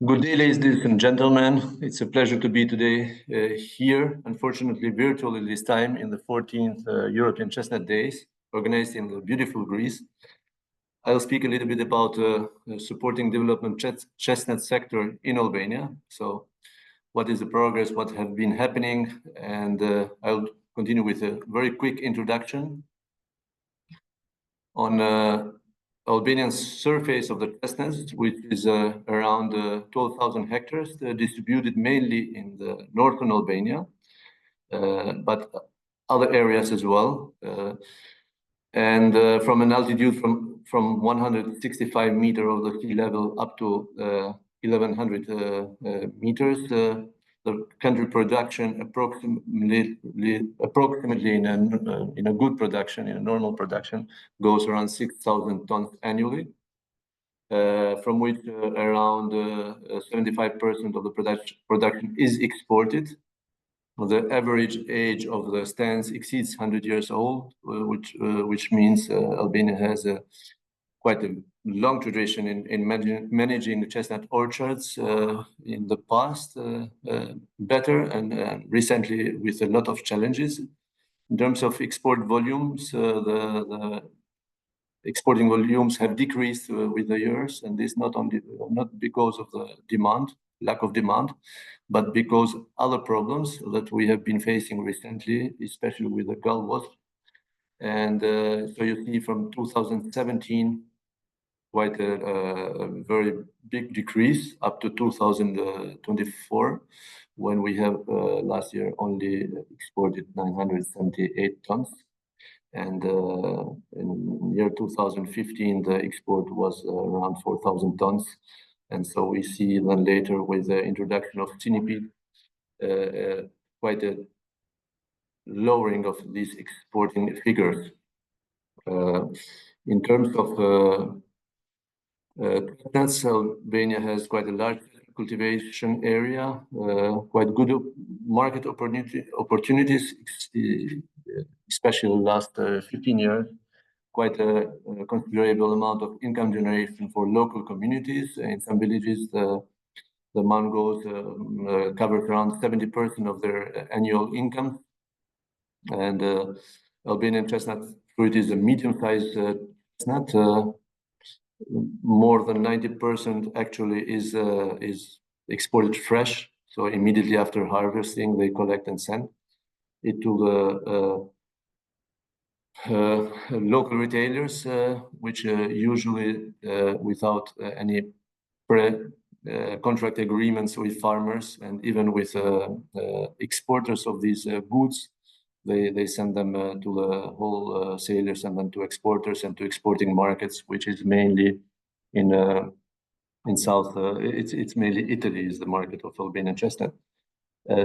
Good day, ladies and gentlemen. It's a pleasure to be today here, unfortunately virtually this time, in the 14th European Chestnut Days, organized in the beautiful Greece. I'll speak a little bit about supporting development chestnut sector in Albania. So what is the progress, what have been happening, and I'll continue with a very quick introduction on Albanian surface of the chestnuts, which is around 12,000 hectares, distributed mainly in the northern Albania, but other areas as well. And from an altitude from 165 meters of the sea level up to 1,100 meters, the country production approximately in a good production, in a normal production, goes around 6,000 tons annually, from which around 75% of the production is exported. The average age of the stands exceeds 100 years old, which means Albania has quite a long tradition in managing chestnut orchards in the past, better and recently with a lot of challenges. In terms of export volumes, the exporting volumes have decreased with the years, and this not because of the lack of demand, but because other problems that we have been facing recently, especially with the gall wasp. And so you see from 2017, quite a very big decrease up to 2024, when we have last year only exported 978 tons. And in year 2015, the export was around 4,000 tons. And so we see then later with the introduction of centipede, quite a lowering of these exporting figures. In terms of chestnuts, Albania has quite a large cultivation area, quite good market opportunities, especially the last 15 years. Quite a considerable amount of income generation for local communities. In some villages, the mangoes cover around 70% of their annual income. And Albanian chestnut fruit is a medium-sized chestnut. More than 90% actually is exported fresh. So immediately after harvesting, they collect and send it to the local retailers, which usually without any contract agreements with farmers and even with exporters of these goods, they send them to the wholesalers and then to exporters and to exporting markets, which is mainly in South. It's mainly Italy is the market of Albanian chestnut.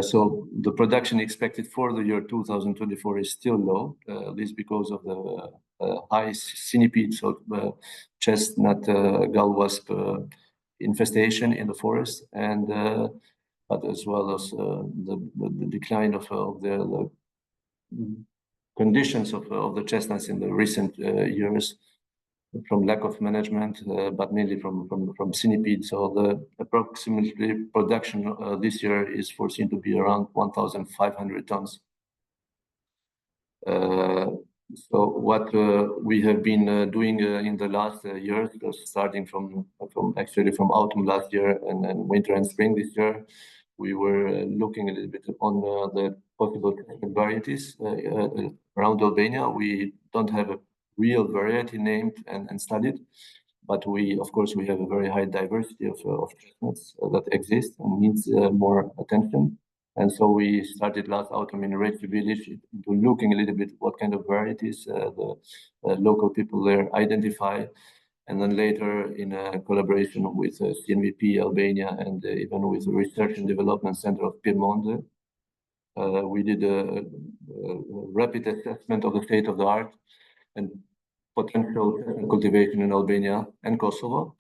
So the production expected for the year 2024 is still low, at least because of the high centipedes of chestnut gall wasp infestation in the forest, and but as well as the decline of the conditions of the chestnuts in the recent years, from lack of management, but mainly from centipede. So the approximately production this year is foreseen to be around 1,500 tons. So what we have been doing in the last years, starting from autumn last year and winter and spring this year, we were looking a little bit on the possible varieties around Albania. We don't have a real variety named and studied, but of course we have a very high diversity of chestnuts that exist and needs more attention. And so we started last autumn in Reci village to looking a little bit what kind of varieties the local people there identify, and then later in a collaboration with CNVP Albania and even with the Research and Development Center of Piemonte, we did a rapid assessment of the state of the art and potential cultivation in Albania and Kosovo.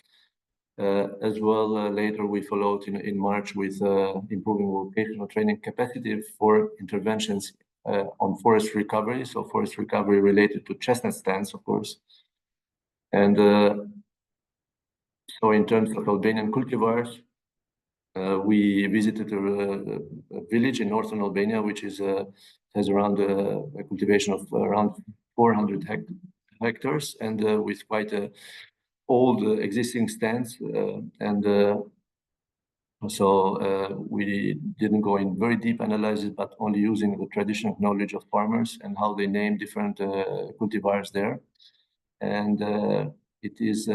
As well, later we followed in March with improving vocational training capacity for interventions on forest recovery, so forest recovery related to chestnut stands, of course. And so in terms of Albanian cultivars, We visited a village in northern Albania, which is has around a cultivation of around 400 hectares, and with quite old existing stands. We didn't go in very deep analysis, but only using the traditional knowledge of farmers and how they name different cultivars there. And it is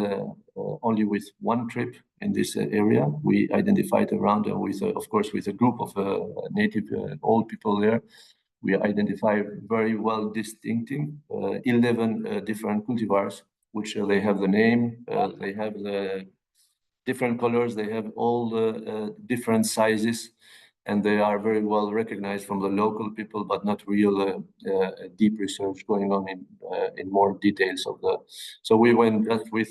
only with one trip in this area. We identified around with, of course, with a group of native old people there. We identified very well distincting 11 different cultivars, which they have the name, they have the different colors, they have all the different sizes, and they are very well recognized from the local people, but not real deep research going on in more details of the. So we went just with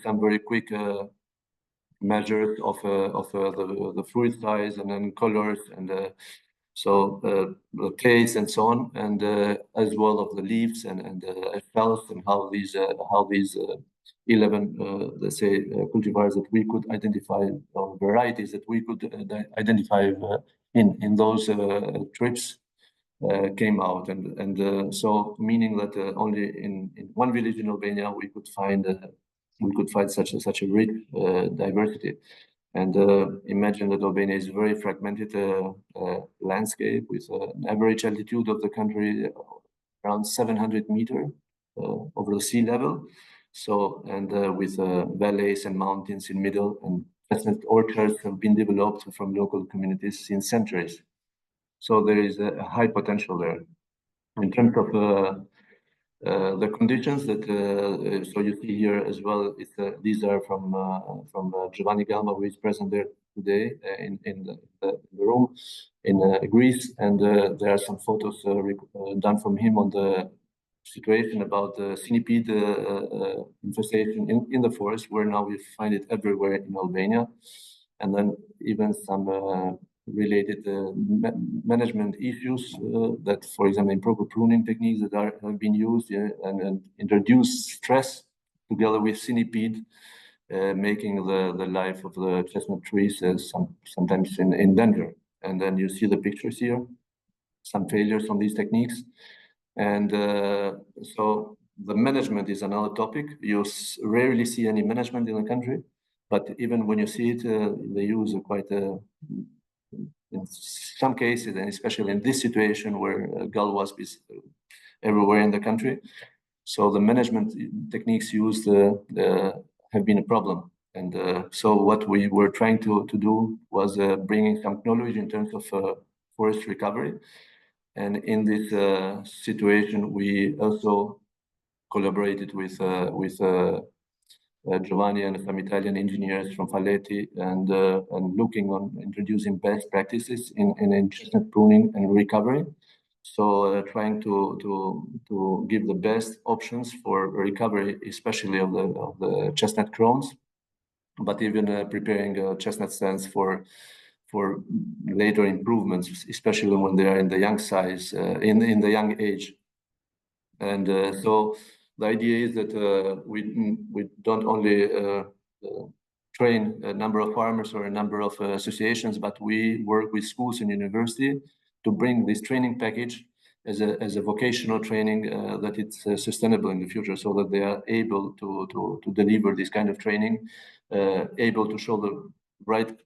some very quick measures of the fruit size and then colors and the taste and so on, and as well of the leaves and shells and how these 11 let's say cultivars that we could identify, or varieties that we could identify in those trips came out, and so meaning that only in one village in Albania we could find such a rich diversity. And imagine that Albania is a very fragmented landscape with an average altitude of the country around 700 meters over the sea level. So, and with valleys and mountains in middle, and chestnut orchards have been developed from local communities since centuries. So there is a high potential there. In terms of the conditions that so you see here as well, these are from Giovanni Galma, who is present there today in the room in Greece, and there are some photos done from him on the situation about the centipede infestation in the forest, where now we find it everywhere in Albania, and then even some related management issues that, for example, improper pruning techniques that have been used and introduce stress together with centipede, making the life of the chestnut trees sometimes in danger. And then you see the pictures here, some failures on these techniques. And so the management is another topic. You rarely see any management in the country, but even when you see it, they use quite in some cases, and especially in this situation where gall wasp is everywhere in the country. So the management techniques used have been a problem. And so what we were trying to do was bringing some knowledge in terms of forest recovery. And in this situation, we also collaborated with Giovanni and some Italian engineers from Falletti, and looking on introducing best practices in chestnut pruning and recovery. So trying to give the best options for recovery, especially of the chestnut crones, but even preparing chestnut stands for later improvements, especially when they are in the young size, in the young age. And so the idea is that we don't only train a number of farmers or a number of associations, but we work with schools and university to bring this training package as a vocational training that it's sustainable in the future, so that they are able to deliver this kind of training, able to show the right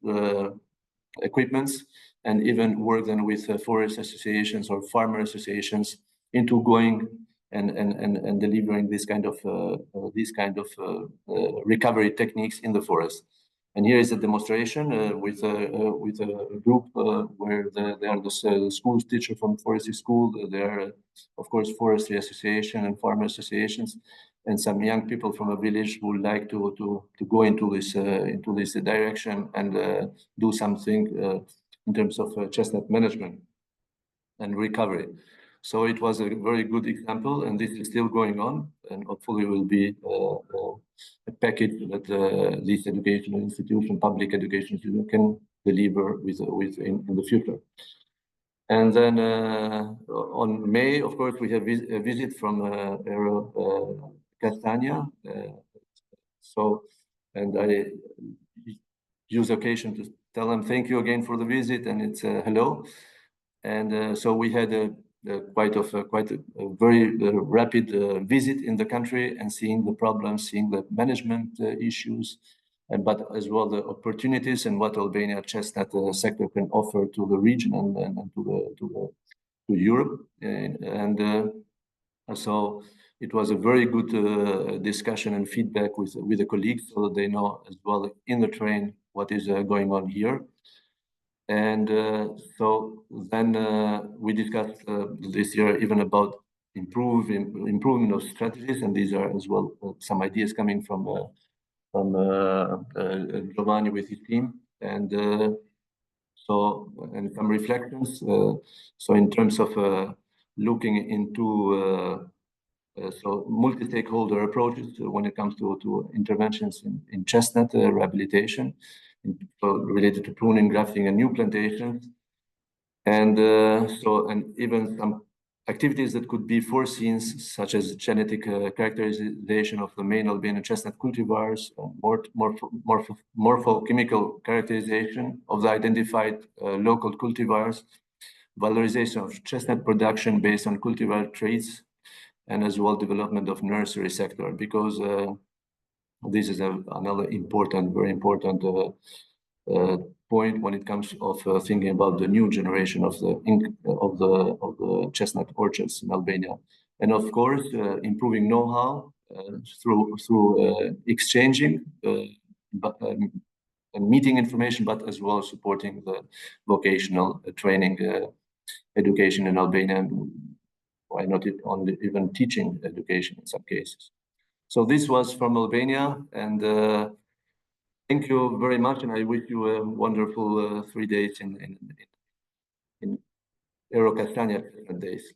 equipments, and even work then with forest associations or farmer associations into going and delivering this kind of recovery techniques in the forest. And here is a demonstration with a group where they are the school teacher from forestry school. There are, of course, forestry association and farmer associations, and some young people from a village who would like to go into this direction and do something in terms of chestnut management and recovery. So it was a very good example, and this is still going on, and hopefully will be a package that this educational institution, public education institution, can deliver with in the future. And then on May, of course, we have a visit from Eurocastanea. So, and use the occasion to tell them thank you again for the visit, and it's hello. And so we had quite a very rapid visit in the country and seeing the problems, seeing the management issues, but as well the opportunities and what Albania chestnut sector can offer to the region and to Europe. So it was a very good discussion and feedback with the colleagues, so that they know as well in the train what is going on here. And so then we discussed this year even about improvement of strategies, and these are as well some ideas coming from Giovanni with his team, and some reflections. So in terms of looking into so multi-stakeholder approaches when it comes to interventions in chestnut rehabilitation, related to pruning, grafting, and new plantations, and even some activities that could be foreseen, such as genetic characterization of the main Albanian chestnut cultivars, morphochemical characterization of the identified local cultivars, valorization of chestnut production based on cultivar traits, and as well development of nursery sector, because this is another important, very important point when it comes of thinking about the new generation of the chestnut orchards in Albania, and of course improving know-how through exchanging and meeting information, but as well supporting the vocational training education in Albania. Why not only even teaching education in some cases? So this was from Albania, and thank you very much, and I wish you a wonderful 3 days in Eurocastanea days.